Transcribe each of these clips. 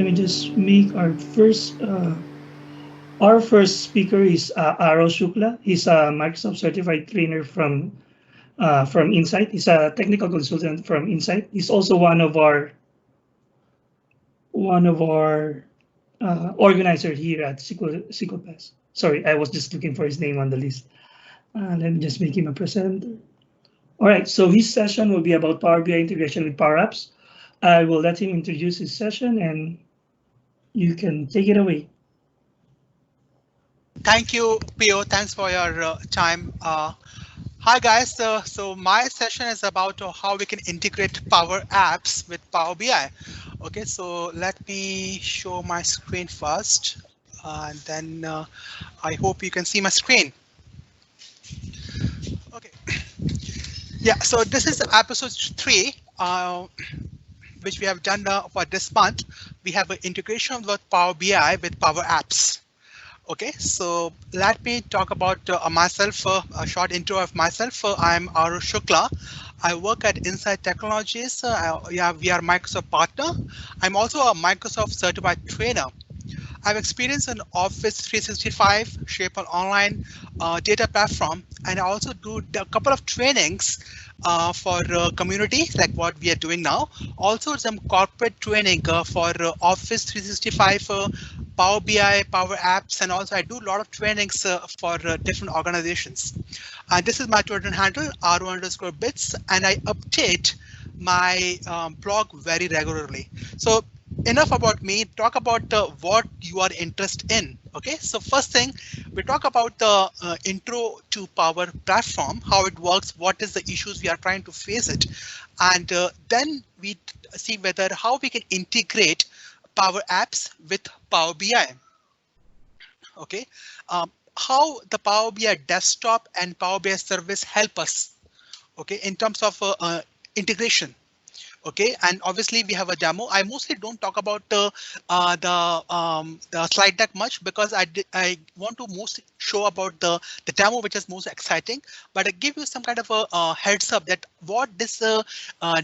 let me just make our first speaker is Aro Shukla. He's a Microsoft certified trainer from Insight. He's a technical consultant from Insight. He's also one of our organizer here at SQL Pass. Sorry, I was just looking for his name on the list. Let me just make him a presenter. All right, so his session will be about Power BI integration with Power Apps. I will let him introduce his session and you can take it away. Thank you, Pio. Thanks for your time. Hi, guys. So my session is about how we can integrate Power Apps with Power BI. Okay, so let me show my screen first, and then I hope you can see my screen. Okay. Yeah. So this is episode 3, which we have done for this month. We have an integration of Power BI with Power Apps. Okay, so let me talk about myself, a short intro of myself. I'm Aru Shukla. I work at Insight Technologies. Yeah, we are Microsoft partner. I'm also a Microsoft certified trainer. I have experience in Office 365, SharePoint Online, data platform, and I also do a couple of trainings for community, like what we are doing now. Also some corporate training for Office 365, Power BI, Power Apps, and also I do a lot of trainings for different organizations. And this is my Twitter handle, ru_bits, and I update my blog very regularly. So enough about me. Talk about what you are interested in. Okay, so first thing, we talk about the intro to Power Platform, how it works, what is the issues we are trying to face it, and then we see whether how we can integrate Power Apps with Power BI. Okay, how the Power BI desktop and Power BI service help us. Okay, in terms of integration. Okay, and obviously we have a demo. I mostly don't talk about the slide deck much because I want to most show about the demo, which is most exciting. But I give you some kind of a heads up that what this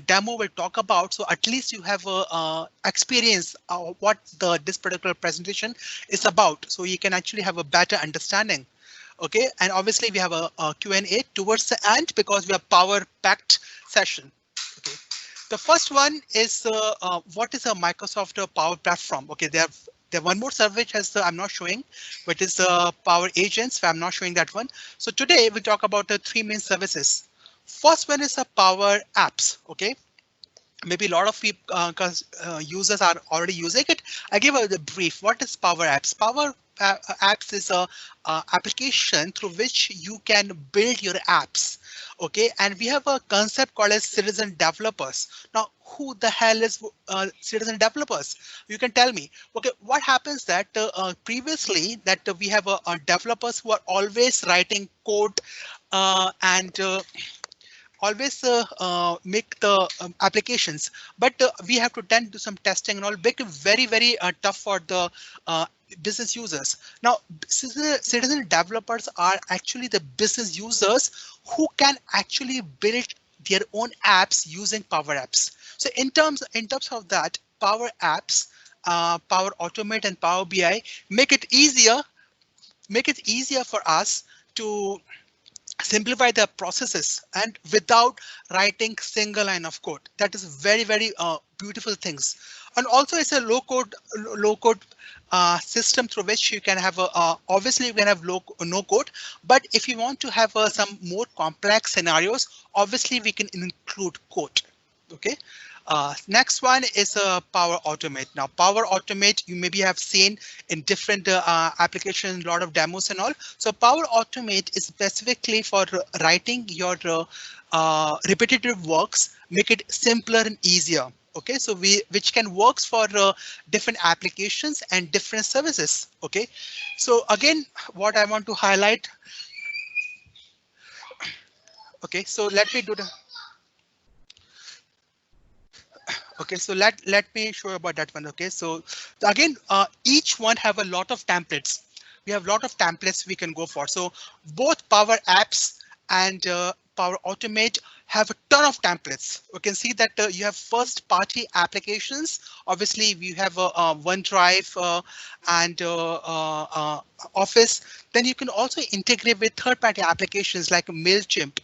demo will talk about. So at least you have a experience what this particular presentation is about. So you can actually have a better understanding. Okay, and obviously we have a Q&A towards the end because we have power packed session. Okay. The first one is what is a Microsoft Power Platform? Okay, they have one more service which has I'm not showing, which is Power Agents. I'm not showing that one. So today we talk about the 3 main services. First one is a Power Apps. Okay, maybe a lot of people users are already using it. I give a brief. What is Power Apps? Power Apps is a application through which you can build your apps. Okay, and we have a concept called as citizen developers. Now, who the hell is citizen developers? You can tell me. Okay, what happens that previously that we have developers who are always writing code and always make the applications, but we have to then do some testing and all, make it very tough for the business users. Now, citizen developers are actually the business users who can actually build their own apps using Power Apps. So in terms of that, Power Apps, Power Automate, and Power BI make it easier for us to simplify the processes and without writing single line of code. That is very beautiful things. And also it's a low code system through which you can have obviously you can have no code, but if you want to have some more complex scenarios, obviously we can include code. Okay. Next one is Power Automate. Now, Power Automate, you maybe have seen in different applications, a lot of demos and all. So Power Automate is specifically for writing your repetitive works, make it simpler and easier. Okay, so which can works for different applications and different services. Okay, so again, what I want to highlight. Okay, so let me do the. Okay, so let me show you about that one. Okay, so again, each one have a lot of templates. We have a lot of templates we can go for. So both Power Apps and Power Automate have a ton of templates. You can see that you have first party applications. Obviously, we have OneDrive and Office. Then you can also integrate with third party applications like MailChimp,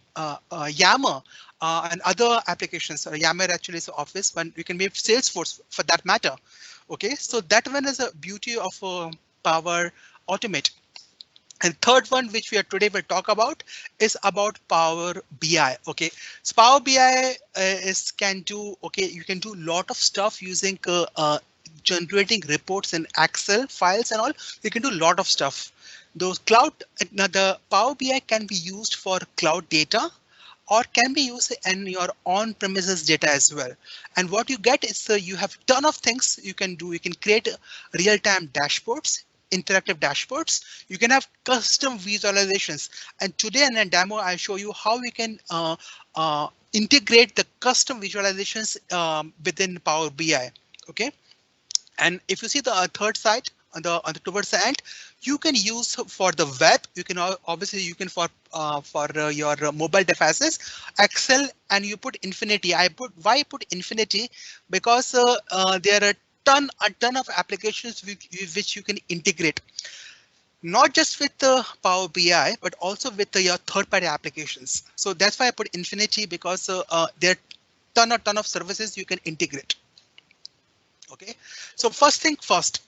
Yammer, and other applications. Yammer actually is Office, but you can make Salesforce for that matter. OK, so that one is a beauty of Power Automate. And third one, which we are today will talk about, is about Power BI. OK, so Power BI can do you can do a lot of stuff using generating reports in Excel files and all. You can do a lot of stuff. Those the Power BI can be used for cloud data, or can be used in your on-premises data as well. And what you get is you have a ton of things you can do. You can create real-time dashboards, interactive dashboards. You can have custom visualizations. And today in a demo, I'll show you how we can integrate the custom visualizations within Power BI. OK, and if you see the third side on the towards the end, you can use for the web. You can obviously you can for your mobile devices, Excel, and you put infinity. Why I put infinity? Because there are a ton of applications which you can integrate, not just with the Power BI, but also with your third-party applications. So that's why I put infinity, because there are ton of services you can integrate. OK, so first thing first,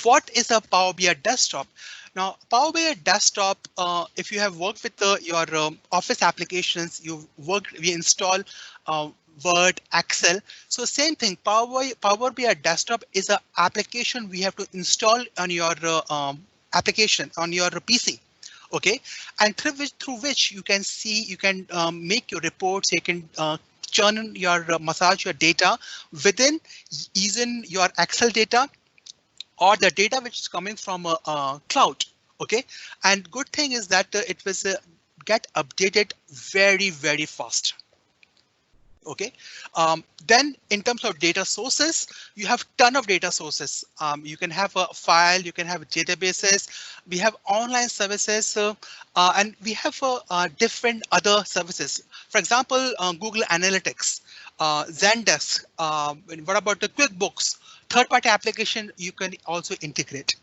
what is a Power BI desktop? Now, Power BI desktop, if you have worked with your Office applications, we install Word, Excel. So same thing, Power BI desktop is an application we have to install on your application on your PC. OK, and through which you can see, you can make your reports, you can churn your massage your data within even your Excel data or the data which is coming from a cloud. OK, and good thing is that it was get updated very fast. OK, then in terms of data sources, you have ton of data sources. You can have a file, you can have databases, we have online services, and we have different other services. For example, Google Analytics, Zendesk, what about the QuickBooks, third-party application you can also integrate.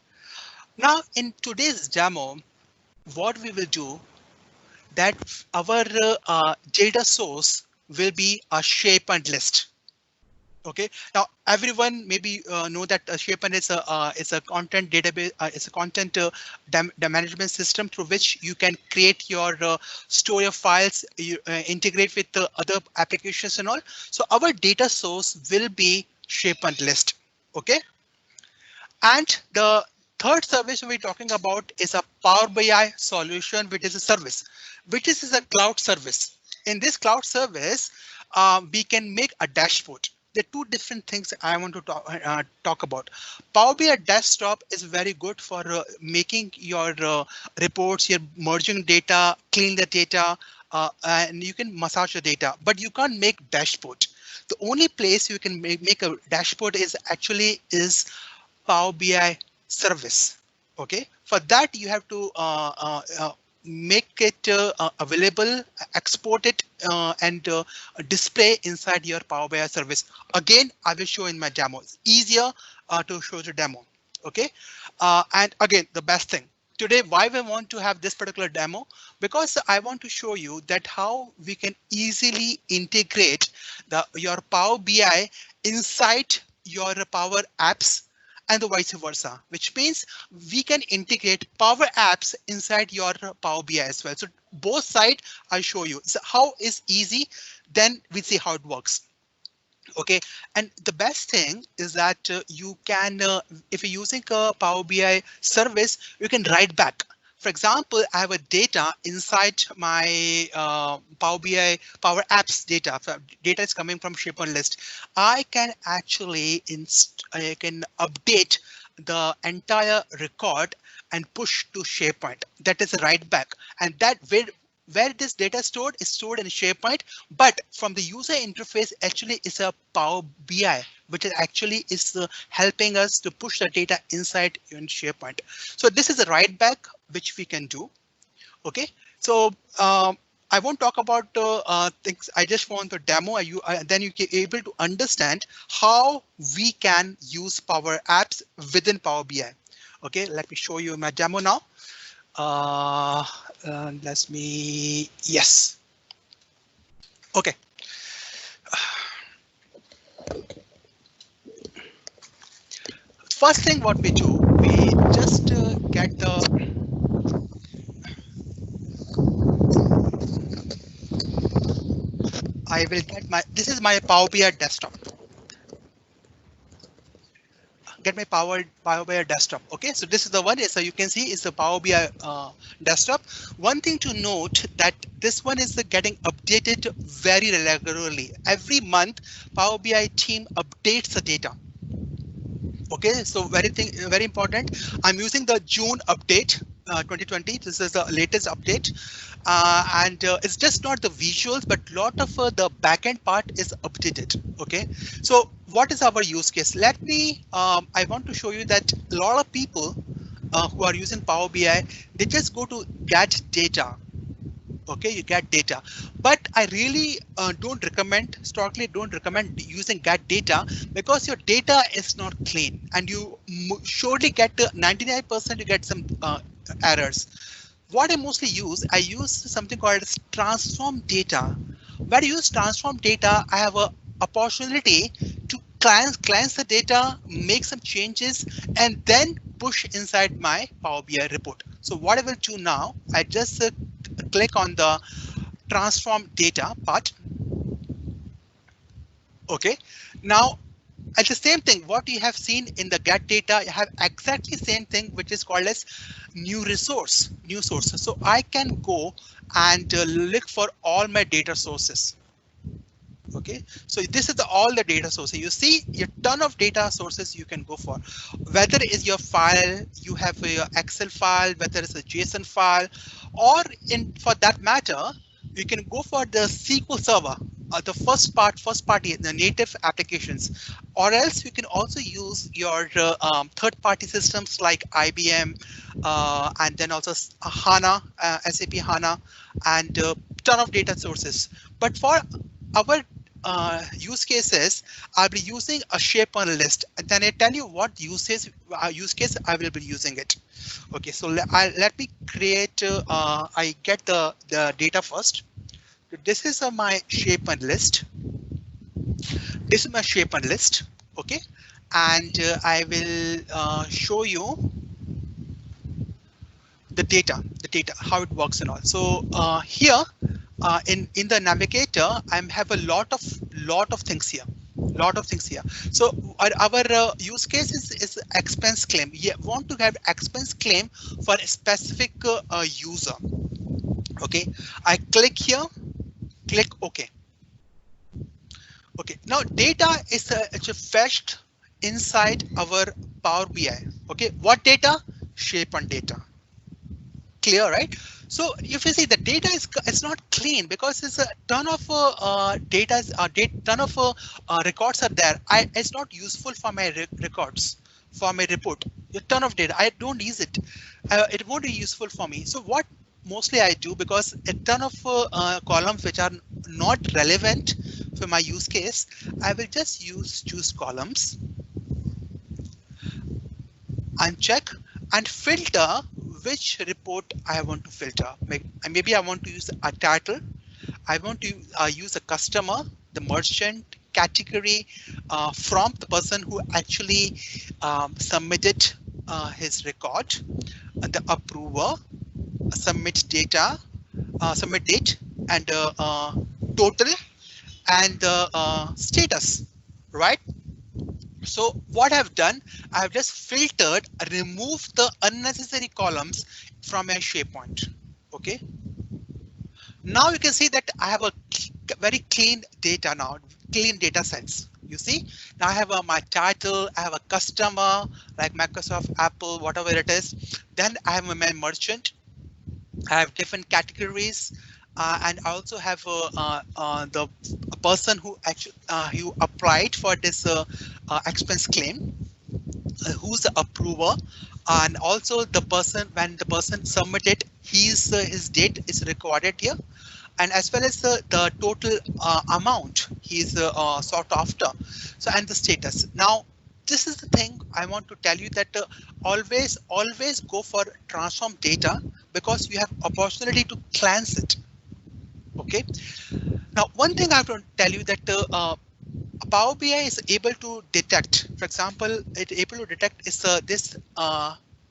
Now, in today's demo, what we will do, that our data source will be a SharePoint list. OK, now everyone maybe know that SharePoint is a content database, it's a content management system through which you can create your store your files, you integrate with the other applications and all. So our data source will be SharePoint list. OK, and the third service we're talking about is a Power BI solution, which is a service, which is a cloud service. In this cloud service, we can make a dashboard. There are two different things I want to talk about. Power BI desktop is very good for making your reports, you're merging data, clean the data, and you can massage the data, but you can't make dashboard. The only place you can make a dashboard is Power BI service. OK, for that you have to make it available, export it, and display inside your Power BI service. Again, I will show in my demo. It's easier to show the demo. OK, and again, the best thing today, why we want to have this particular demo, because I want to show you that how we can easily integrate your Power BI inside your Power Apps, and the vice versa, which means we can integrate Power Apps inside your Power BI as well. So both sides I'll show you. So how is easy, then we see how it works. OK, and the best thing is that you can, if you're using a Power BI service, you can write back. For example, I have a data inside my Power BI Power Apps data. Data is coming from SharePoint list. I can actually I can update the entire record and push to SharePoint. That is a write back, and that where this data is stored in SharePoint, but from the user interface actually is a Power BI, which is actually helping us to push the data inside in SharePoint. So this is a write back which we can do. OK, so I won't talk about things. I just want the demo. Then you can able to understand how we can use Power Apps within Power BI. Okay, let me show you my demo now. Let me, yes. Okay. First thing what we do, we just get the I will get my, this is my Power BI desktop. Get my Power BI desktop. Okay, so this is the one. So you can see it's the Power BI desktop. One thing to note that this one is getting updated very regularly. Every month, Power BI team updates the data. Okay, so very important. I'm using the June update 2020. This is the latest update, and it's just not the visuals, but lot of the backend part is updated. Okay, so what is our use case? Let me. I want to show you that a lot of people who are using Power BI, they just go to get data. Okay, you get data, but I really strongly don't recommend using get data, because your data is not clean, and you surely get 99% you get some errors. What I mostly use, I use something called transform data. When I use transform data, I have a opportunity to cleanse the data, make some changes, and then push inside my Power BI report. So what I will do now, I just click on the transform data part. Okay, now at the same thing, what you have seen in the get data, you have exactly same thing, which is called as new source. So I can go and look for all my data sources. Okay, so this is all the data sources. You see a ton of data sources you can go for, whether it's your file, you have your Excel file, whether it's a JSON file, or for that matter, you can go for the SQL Server, the first party, the native applications, or else you can also use your third-party systems like IBM, and then also HANA, SAP HANA, and ton of data sources. But for our use cases, I'll be using a SharePoint list, and then I tell you what use case I will be using it. Okay, so let me create. I get the data first. This is my SharePoint list. This is my SharePoint list. Okay, and I will show you the data, how it works and all. So here in the navigator, I have a lot of things here. So our use case is expense claim. You want to have expense claim for a specific user. Okay, I click here, click OK. Okay, now data is it's fetched inside our Power BI. Okay, what data? SharePoint data. Clear, right? So if you see the data is not clean, because it's a ton of ton of records are there. It's not useful for my records, for my report. A ton of data, I don't use it. It won't be useful for me. So what mostly I do, because a ton of columns which are not relevant for my use case, I will just choose columns and check and filter which report I want to filter. Maybe I want to use a title. I want to use a customer, the merchant, category, from the person who actually submitted his record, the approver, submit data, submit date, and total, and the status, right? So what I've done, I've just filtered, removed the unnecessary columns from my SharePoint. Okay. Now you can see that I have a very clean data now, clean data sets. You see, now I have my title, I have a customer like Microsoft, Apple, whatever it is. Then I have my merchant. I have different categories. And I also have the person who actually who applied for this expense claim, who's the approver, and also the person, when the person submitted, his date is recorded here. and as well as the total amount he's sought after. So and the status. Now this is the thing I want to tell you, that always go for transform data, because you have opportunity to cleanse it. Okay. Now one thing I want to tell you, that Power BI is able to detect, for example, it able to detect is this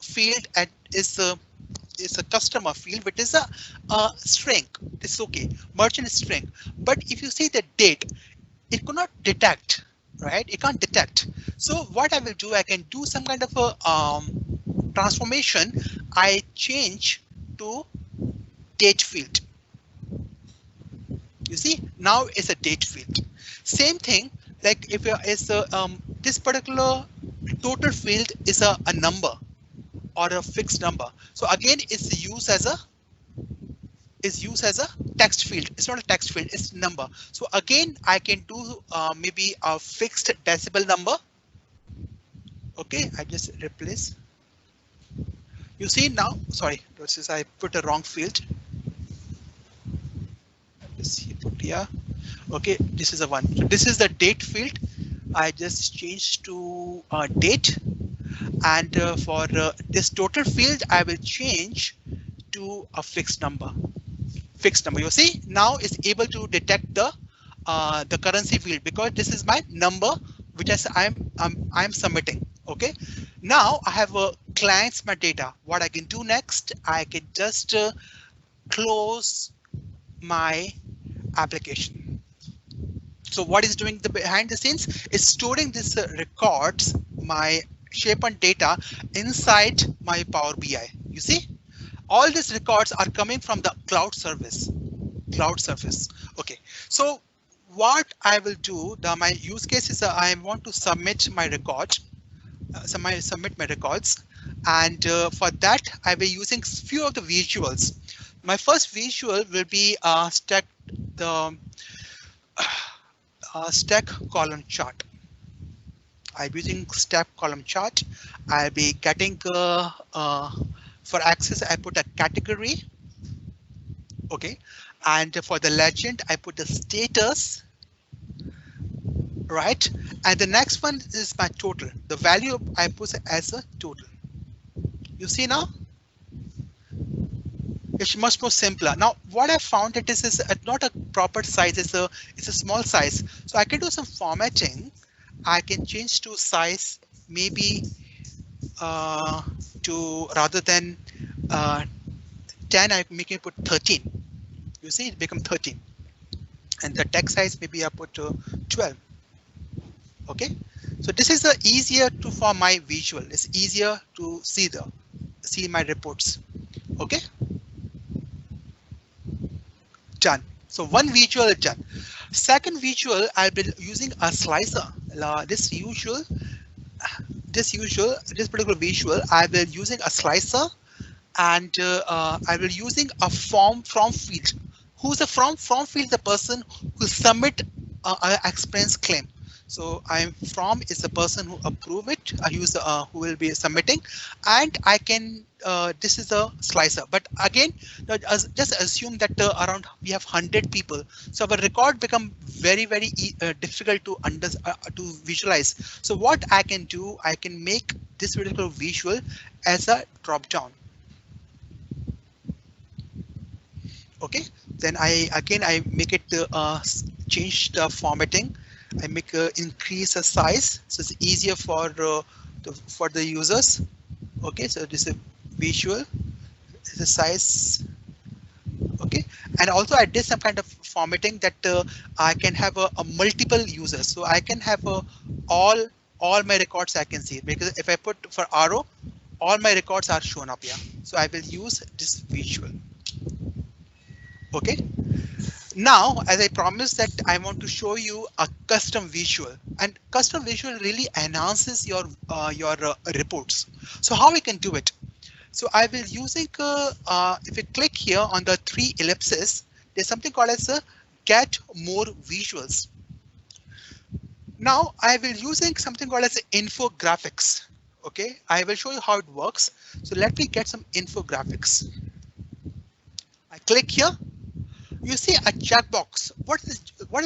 field at is a customer field, which is a string. It's okay, merchant string. But if you see the date, it could not detect, right? It can't detect. So what I will do, I can do some kind of a transformation. I change to date field. You see, now it's a date field. Same thing, like if it's this particular total field is a number or a fixed number. So again, it's used as a text field. It's not a text field, it's number. So again, I can do maybe a fixed decibel number. Okay, I just replace. You see now, sorry, this is I put a wrong field. Let's put here. Okay, this is a one. So this is the date field. I just changed to date, and for this total field, I will change to a fixed number. You see, now it's able to detect the currency field, because this is my number which I'm submitting. Okay, now I have cleansed my data. What I can do next, I can just close my application. So what is doing the behind the scenes is storing this records, my shape and data inside my Power BI. You see, all these records are coming from the cloud service. Okay, so what I will do, my use case is I want to submit my record, submit my records, and for that I will be using few of the visuals. My first visual will be stack column chart. I'm using stack column chart. I'll be getting for access, I put a category. Okay, and for the legend, I put the status. Right, and the next one is my total. The value I put as a total. You see now? It's much more simpler. Now, what I found it is not a proper size. It's a small size. So I can do some formatting. I can change to size maybe to rather than 10, I make it put 13. You see, it become 13, and the text size maybe I put 12. Okay, so this is the easier to for my visual. It's easier to see my reports. Okay, done. So one visual is done. Second visual, I'll be using a slicer. This particular visual, I will using a slicer, and I will using a from field. Who's the from field? The person who submit expense claim. So I'm from is the person who approve it. I use who will be submitting, and I can this is a slicer. But again, just assume that around we have 100 people, so our record become very difficult to to visualize. So what I can do, I can make this particular visual as a drop down. Okay, then I make it change the formatting. I make increase the size, so it's easier for the users. Okay, so this is a visual, is a size. Okay, and also I did some kind of formatting that I can have a multiple users, so I can have all my records I can see, because if I put for RO, all my records are shown up here. So I will use this visual. Okay. Now, as I promised that I want to show you a custom visual, and custom visual really enhances your reports. So how we can do it? So I will using if you click here on the 3 ellipses, there's something called as a get more visuals. Now I will using something called as infographics. Okay, I will show you how it works. So let me get some infographics. I click here. you see a checkbox. What is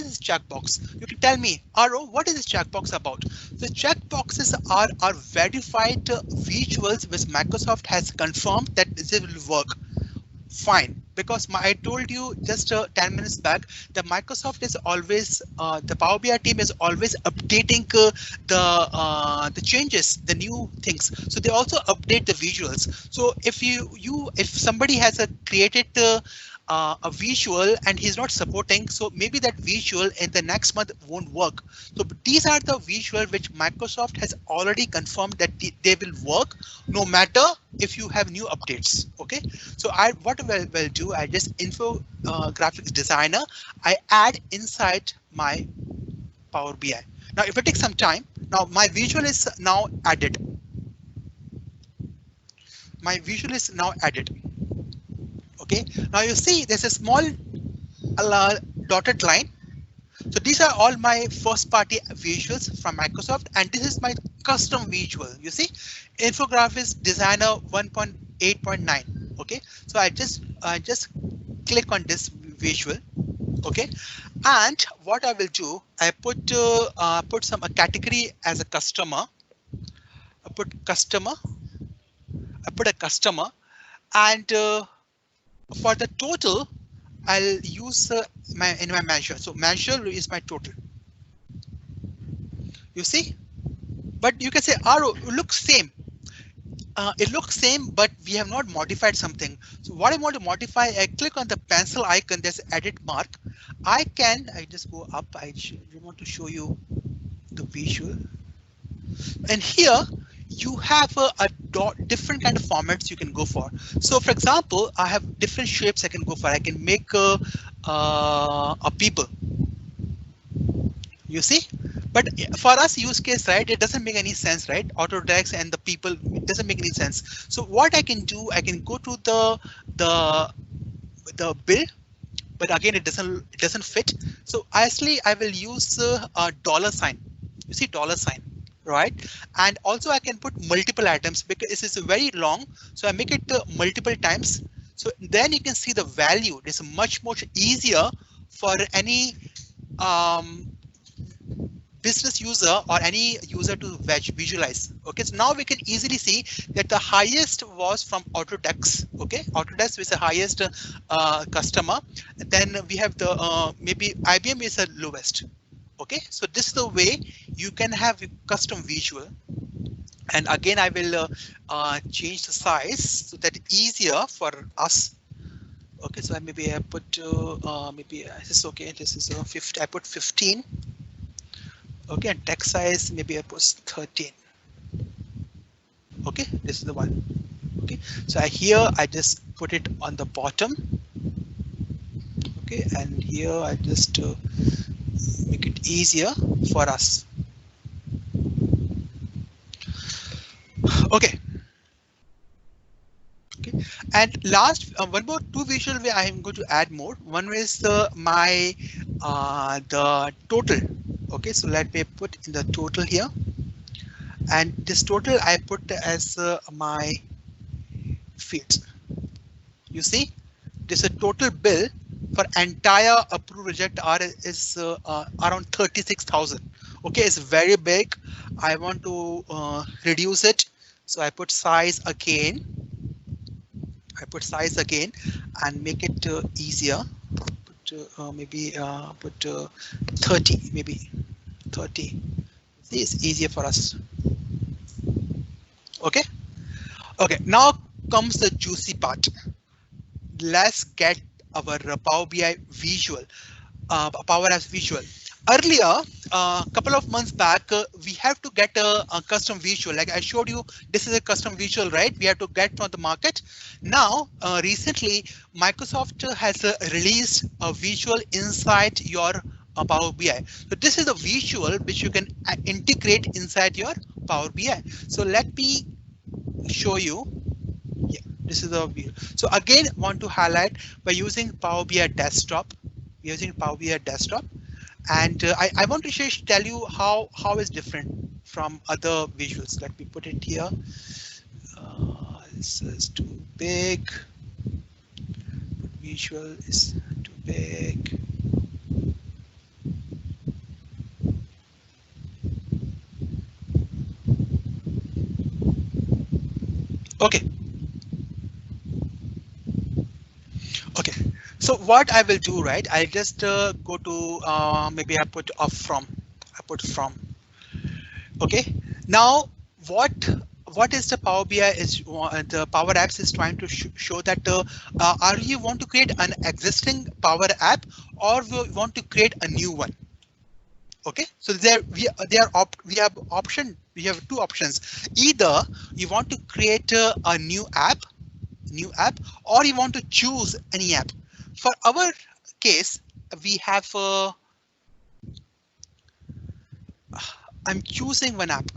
this checkbox? You can tell me, Aro, what is this checkbox about? The checkboxes are verified visuals which Microsoft has confirmed that this will work. Fine, because I told you just 10 minutes back that Microsoft is always the Power BI team is always updating the changes, the new things. So they also update the visuals. So if somebody has created a visual and he's not supporting, so maybe that visual in the next month won't work. So these are the visual which Microsoft has already confirmed that they will work no matter if you have new updates. Okay, so what I will do, I just graphics designer, I add inside my Power BI. Now if it takes some time, now my visual is now added. My visual is now added. Okay, now you see there's a small dotted line. So these are all my first party visuals from Microsoft, and this is my custom visual. You see, Infographics Designer 1.8.9. Okay, so I just click on this visual. Okay, and what I will do, I put some category as a customer. I put customer. I put a customer, and for the total, I'll use in my measure. So measure is my total. You see, but you can say, Aro, it looks same. It looks same, but we have not modified something. So what I want to modify, I click on the pencil icon. There's edit mark. I just go up. I want to show you the visual. And here you have different kind of formats you can go for. So for example, I have different shapes I can go for. I can make a people. You see, but for us use case, right, it doesn't make any sense, right? Auto text and the people, it doesn't make any sense. So what I can do, I can go to the build, but again it doesn't fit. So actually I will use a dollar sign. You see, dollar sign. Right, and also I can put multiple items because this is very long, so I make it multiple times. So then you can see the value. It's much easier for any business user or any user to visualize. Okay, so now we can easily see that the highest was from Autodesk. Okay, Autodesk is the highest customer. Then we have the maybe IBM is the lowest. Okay, so this is the way you can have a custom visual. And again, I will change the size so that it's easier for us. Okay, so maybe I put maybe this is okay. This is 50. I put 15. Okay, and text size maybe I put 13. Okay, this is the one. Okay, so here I just put it on the bottom. Okay, and here I just make it easier for us. Okay. Okay, and last one more two visual where I am going to add more. One is the total. Okay, so let me put in the total here, and this total I put as my fields. You see, this is a total bill for entire approve reject R is around 36,000. Okay, it's very big. I want to reduce it, so I put size again. I put size again and make it easier. Put maybe put 30, maybe 30. This is easier for us. Okay. Okay. Now comes the juicy part. Let's get our Power BI visual, Power Apps visual. Earlier, a couple of months back, we have to get a custom visual. Like I showed you, this is a custom visual, right? We have to get from the market. Now, recently, Microsoft has released a visual inside your Power BI. So this is a visual which you can integrate inside your Power BI. So let me show you. Yeah, this is the view. So again, want to highlight by using Power BI Desktop. Using Power BI Desktop. And I want to tell you how it's different from other visuals. Let me put it here. This is too big. Visual is too traffic. Okay. Okay. So what I will do, right? I just go to maybe I put off from. I put from. Okay. Now what is the Power BI is the Power Apps is trying to show that are you want to create an existing Power App or we want to create a new one? Okay, so we have two options. Either you want to create a new app, or you want to choose any app. For our case, we have I'm choosing one app.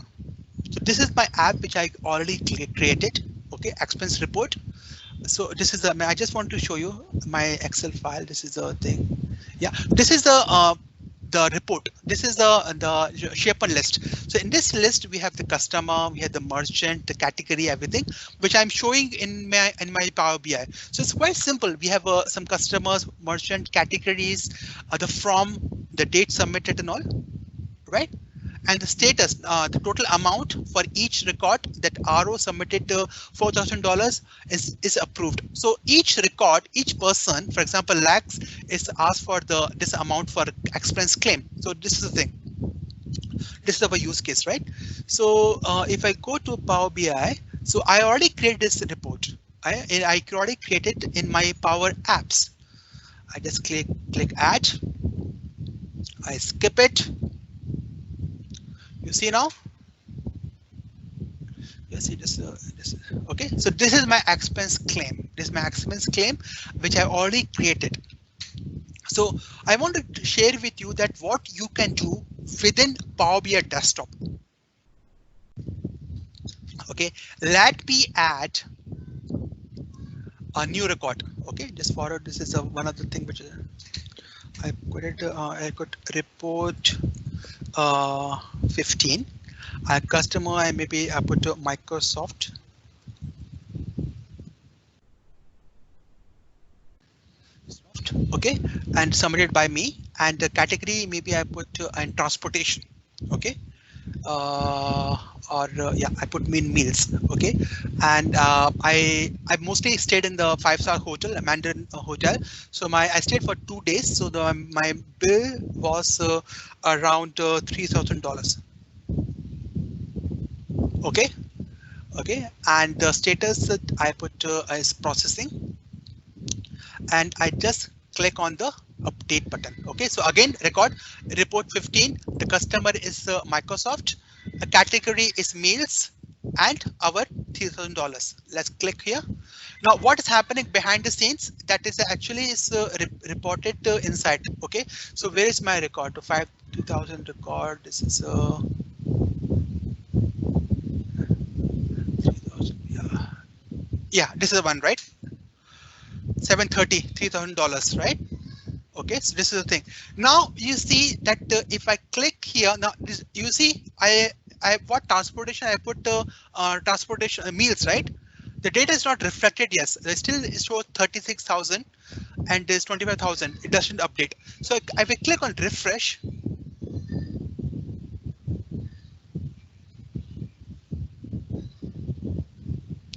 So this is my app which I already created. Okay, expense report. So this is the, I just want to show you my Excel file. This is the thing. Yeah, this is the report. This is the SharePoint list. So in this list, we have the customer, we have the merchant, the category, everything, which I'm showing in my Power BI. So it's quite simple. We have some customers, merchant, categories, the from, the date submitted and all, right? And the status, the total amount for each record that RO submitted $4,000 is approved. So each record, each person, for example, Lax is asked for this amount for expense claim. So this is the thing. This is our use case, right? So if I go to Power BI, so I already created this report. I already created in my Power Apps. I just click add. I skip it. You see now? You see this, okay, so this is my expense claim. This is my expense claim, which I already created. So I want to share with you that what you can do within Power BI desktop. Okay, let me add a new record. Okay, just forward. This is one of the thing which I put it. I got report 15. Customer, I maybe I put Microsoft. Okay, and submitted by me, and the category maybe I put and transportation. Okay, yeah, I put meals. Okay, and I mostly stayed in the 5-star hotel, a Mandarin hotel. So I stayed for 2 days. So my bill was around $3,000. Okay, and the status that I put is processing, and I just click on the update button. Okay, so again, report 15. The customer is Microsoft. The category is meals, and our $3,000. Let's click here. Now, what is happening behind the scenes? That is actually reported inside. Okay, so where is my record? 2,000 record. This is 3,000. Yeah, this is the one, right? 730, $3,000, right? Okay, so this is the thing. Now you see that if I click here, now you see I what transportation I put transportation meals, right? The data is not reflected. Yes, they still show 36,000 and there's 25,000. It doesn't update. So if I click on refresh,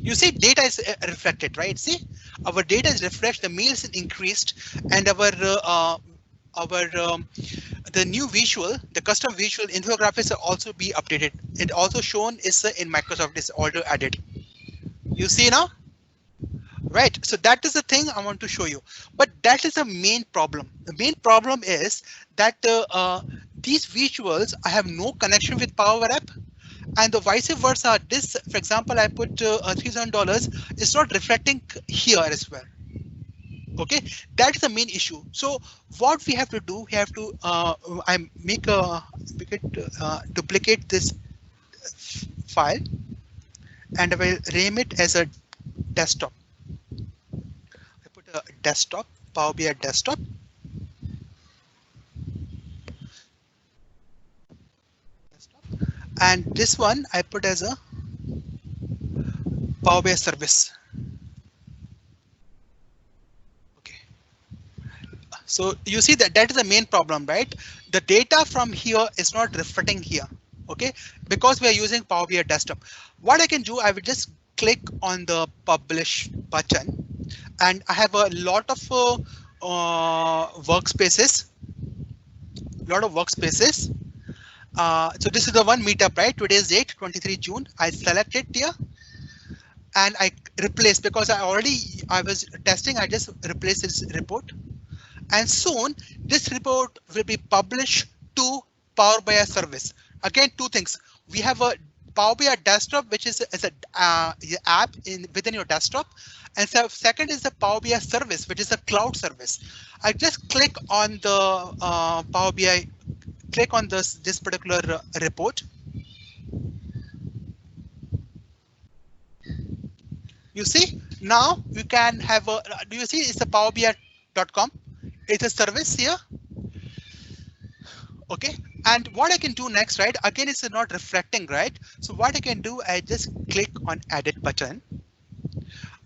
you see data is reflected, right? See, our data is refreshed, the meals is increased, and the new visual, the custom visual infographics are also be updated. It also shown is in Microsoft is auto added. You see now, right? So that is the thing I want to show you. But that is the main problem. The main problem is that these visuals, I have no connection with Power App. And the vice versa, this, for example, I put $3,000, it's not reflecting here as well. Okay, that is the main issue. So what we have to do, we have to duplicate this file, and I will rename it as a desktop. I put a desktop, Power BI desktop. And this one I put as a Power BI service. Okay, So you see that is the main problem, right? The data from here is not reflecting here. Okay, because we are using Power BI Desktop. What I can do, I will just click on the publish button, and I have a lot of workspaces. So this is the one meetup, right? Today's date, 23 June. I select it here and I replace, because I was testing, I just replaced this report. And soon this report will be published to Power BI service. Again, two things. We have a Power BI desktop, which is an app within your desktop. And so second is the Power BI service, which is a cloud service. I just click on the Power BI, click on this particular report. You see, now you can have a, do you see it's a powerbi.com. It's a service here. Okay, and what I can do next, right? Again, it's not reflecting, right? So what I can do, I just click on edit button,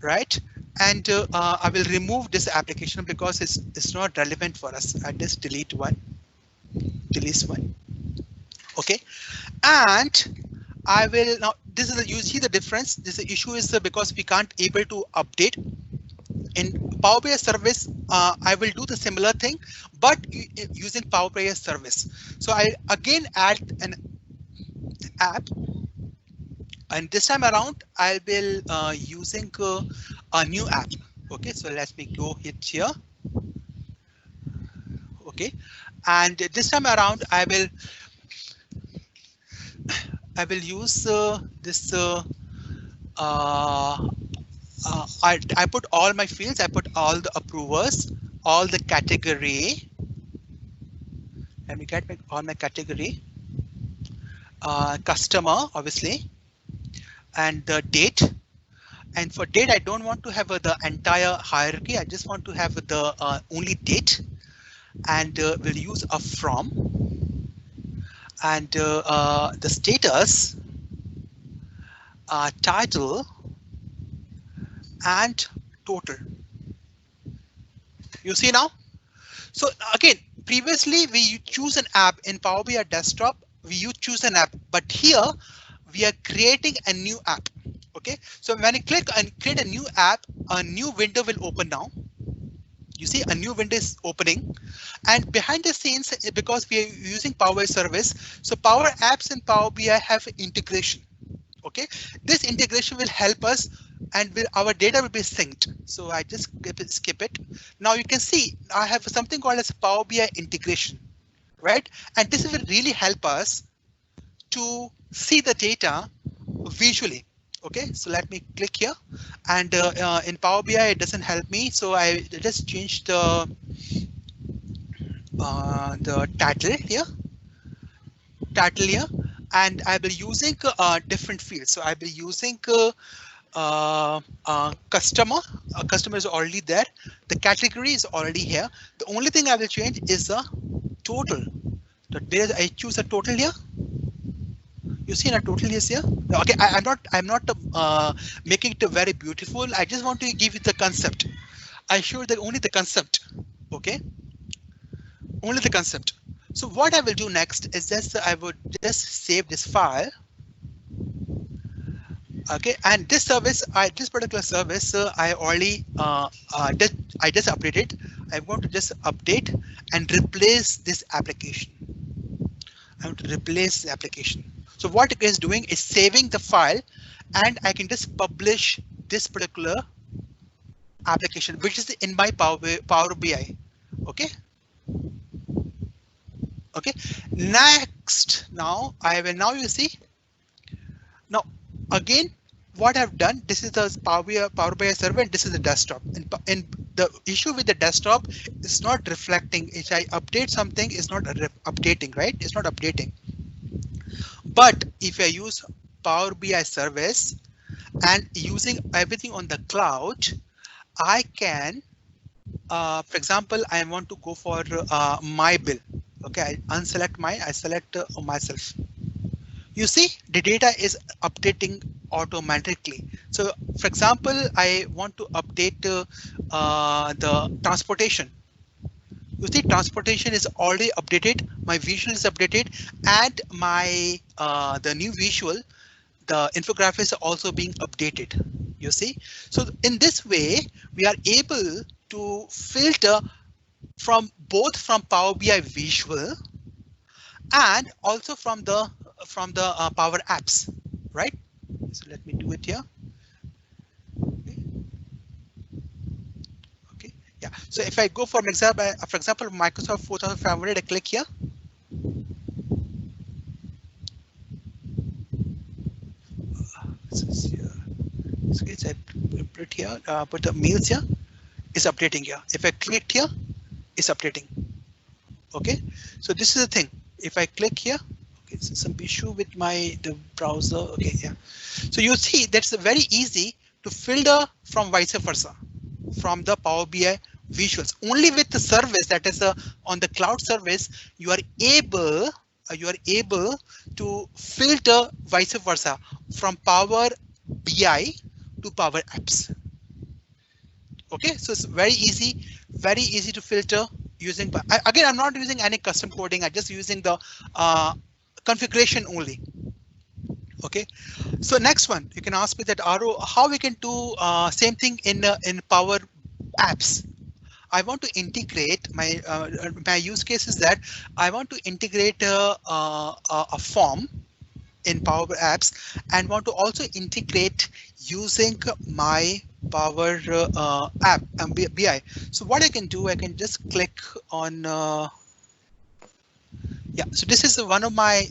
right? And I will remove this application because it's not relevant for us. I just delete one. Okay, and I will now. This is you see the difference. This issue is because we can't able to update. In Power BI service, I will do the similar thing, but using Power BI service. So I again add an app, and this time around I will using a new app. Okay, so let me go hit here. Okay, and this time around I will use this. I put all my fields. I put all the approvers, all the category. Let me get all my category. Customer, obviously, and the date. And for date, I don't want to have the entire hierarchy. I just want to have the only date, and we'll use a from. And the status, title, and total. You see now? So again, previously we choose an app in Power BI Desktop. We choose an app, but here we are creating a new app. Okay, so when you click and create a new app, a new window will open now. You see a new window is opening, and behind the scenes, because we are using Power BI service, so Power Apps and Power BI have integration. Okay, this integration will help us, and our data will be synced. So I just skip it. Now you can see I have something called as Power BI integration, right? And this will really help us to see the data visually. Okay, so let me click here, and in Power BI it doesn't help me, so I just changed the title here, and I will be using different fields. So I will be using customer. Customer is already there. The category is already here. The only thing I will change is the total. I choose a total here. You see, a total is here. Okay, I'm not making it very beautiful. I just want to give you the concept. I show that only the concept. Okay, only the concept. So what I will do next is just I would just save this file. Okay, and this service, this particular service, I already I just updated. I'm going to just update and replace this application. I want to replace the application. So what it is doing is saving the file, and I can just publish this particular application, which is in my Power BI. Okay. Okay. Next, now you see. Now again, what I've done, this is the Power BI server, and this is the desktop. And the issue with the desktop is not reflecting. If I update something, it's not updating, right? It's not updating. But if I use Power BI service and using everything on the cloud, I can, for example, I want to go for my bill. Okay, I unselect mine, I select myself. You see, the data is updating automatically. So, for example, I want to update the transportation. You see, transportation is already updated. My visual is updated, and my the new visual, the infographic is also being updated. You see, so in this way, we are able to filter from both from Power BI visual and also from the Power Apps, right? So let me do it here. Okay. Yeah. So if I go for example, Microsoft 4500, I click here. So it's I put here, put the mails here. Is updating here. If I click here, it's updating. Okay. So this is the thing. If I click here, okay, so some issue with the browser. Okay. Yeah. So you see that's very easy to filter from vice versa from the Power BI visuals. Only with the service that is on the cloud service, you are able to filter vice versa from Power BI to Power Apps. Okay, so it's very easy to filter using. Again, I'm not using any custom coding. I'm just using the configuration only. Okay, so next one, you can ask me that Aro, how we can do same thing in Power Apps. I want to integrate my use case is that I want to integrate a form in Power Apps and want to also integrate using my Power App BI. So what I can do, I can just click on yeah, so this is one of my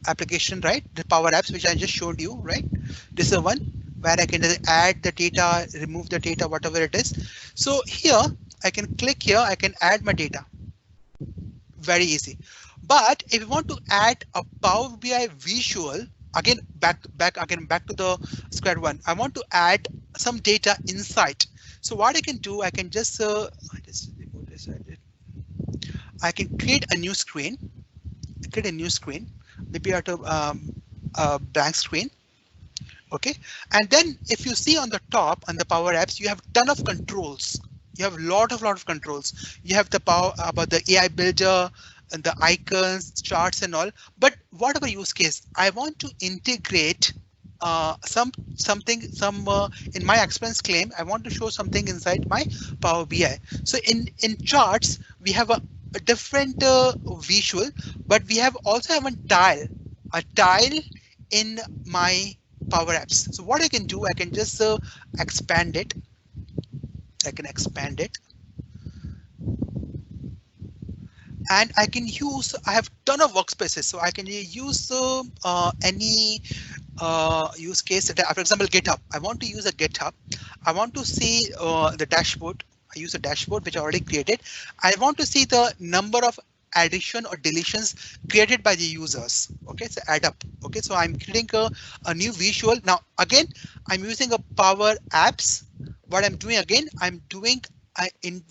application, right? The Power Apps, which I just showed you, right? This is the one where I can add the data, remove the data, whatever it is. So here I can click here, I can add my data. Very easy. But if you want to add a Power BI visual, again back to the square one. I want to add some data inside. So what I can do, I can just remove this. I can create a new screen. Maybe out of a blank screen. Okay, and then if you see on the top on the Power Apps, you have ton of controls. You have lot of controls. You have the power about the AI builder and the icons, charts and all. But whatever use case, I want to integrate something in my expense claim. I want to show something inside my Power BI. So in charts, we have a different visual, but we have also have a tile in my Power Apps. So what I can do, I can just expand it. I can expand it. And I can use, I have ton of workspaces, so I can use any use case. For example, GitHub. I want to use a GitHub. I want to see the dashboard. I use a dashboard which I already created. I want to see the number of addition or deletions created by the users. Okay, so add up. Okay, so I'm creating a new visual. Now again, I'm using a Power Apps. What I'm doing again, I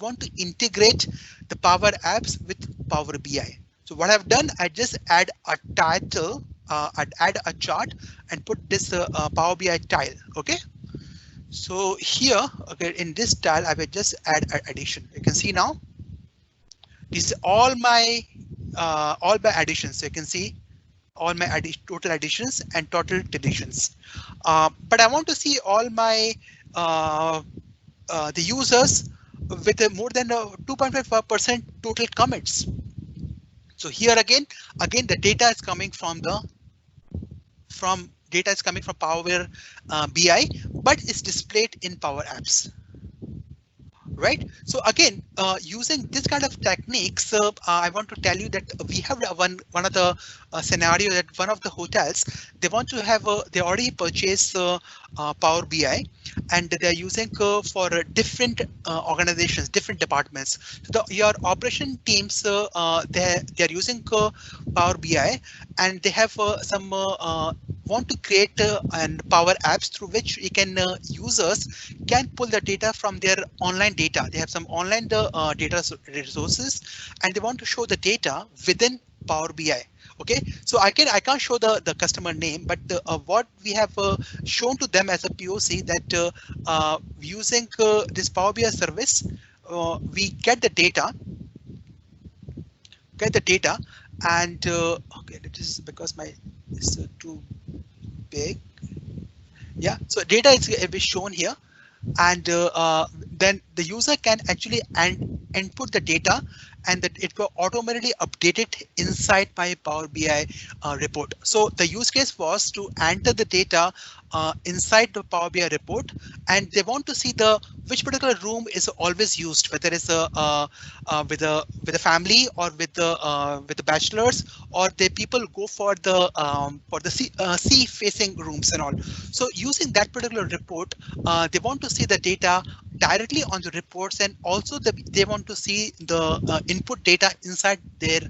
want to integrate the Power Apps with Power BI. So what I've done, I just add a title, I'd add a chart and put this Power BI tile. Okay. So here, okay, in this tile, I will just add an addition. You can see now, this is all my additions. So you can see all my total additions and total deletions. But I want to see all my the users with more than 2.5% total commits. So here again the data is coming from Power BI, but it's displayed in Power Apps. Right. So again, using this kind of techniques, I want to tell you that we have one of the scenario that one of the hotels, they want to have they already purchased Power BI, and they're using for different organizations, different departments. So your operation teams, they're using Power BI, and they have some want to create and Power Apps through which users can pull the data from their online data. They have some online data resources, and they want to show the data within Power BI. Okay, so I can't show the customer name, but what we have shown to them as a POC that using this Power BI service, we get the data. get the data, and okay, this is because my is too big. Yeah, so data is shown here, and then the user can actually input the data, and that it will automatically update it inside my Power BI report. So the use case was to enter the data inside the Power BI report, and they want to see the which particular room is always used, whether it's with a family or with the bachelors, or the people go for the sea facing rooms and all. So using that particular report, they want to see the data directly on the reports, and also they want to see the input data inside their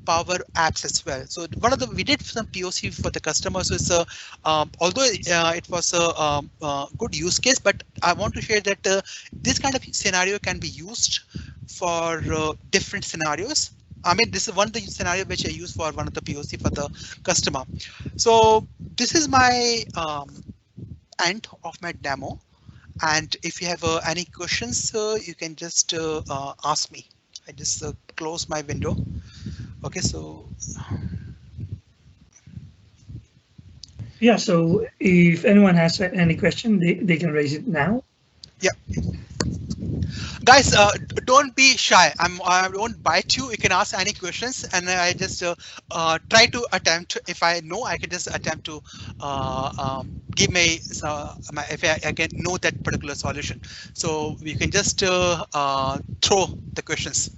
Power Apps as well. So we did some POC for the customers. So it's although it was a good use case, but I want to share that this kind of scenario can be used for different scenarios. I mean, this is one of the scenario which I use for one of the POC for the customer. So this is my end of my demo. And if you have any questions, you can just ask me. I just close my window. Okay, so. Yeah, so if anyone has any question, they can raise it now. Yeah. Guys, don't be shy. I won't bite you. You can ask any questions, and I just try to attempt. If I know, I can just attempt to give if I can know that particular solution. So you can just throw the questions.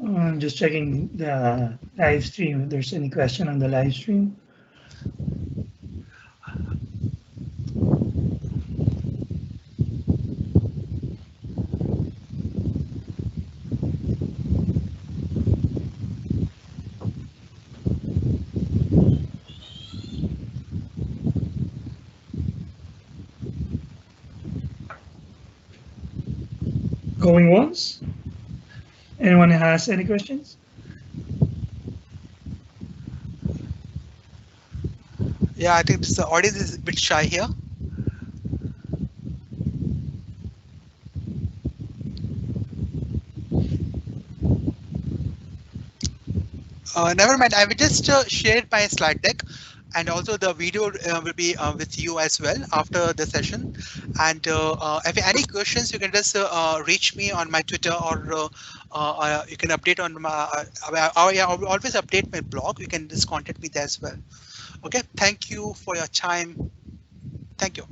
I'm just checking the live stream if there's any question on the live stream. Going once? Anyone has any questions? Yeah, I think the audience is a bit shy here. Never mind. I will just share my slide deck, and also the video will be with you as well after the session. And if any questions, you can just reach me on my Twitter, or you can update on my. I will always update my blog. You can just contact me there as well. Okay. Thank you for your time. Thank you.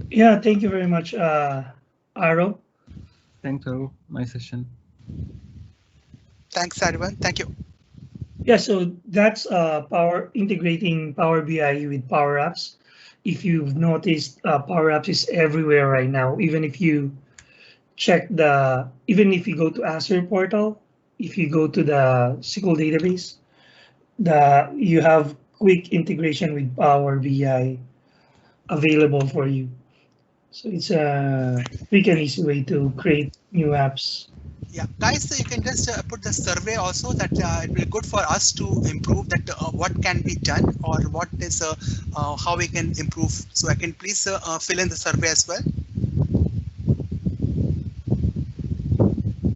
Yeah, thank you very much, Aro. Thanks for my session. Thanks, everyone. Thank you. Yeah, so that's integrating Power BI with Power Apps. If you've noticed, Power Apps is everywhere right now. Even if you even if you go to Azure portal, if you go to the SQL database, you have quick integration with Power BI available for you. So it's a quick and easy way to create new apps. Yeah, guys, you can just put the survey also, that it will be good for us to improve that what can be done, or what is how we can improve. So I can please fill in the survey as well.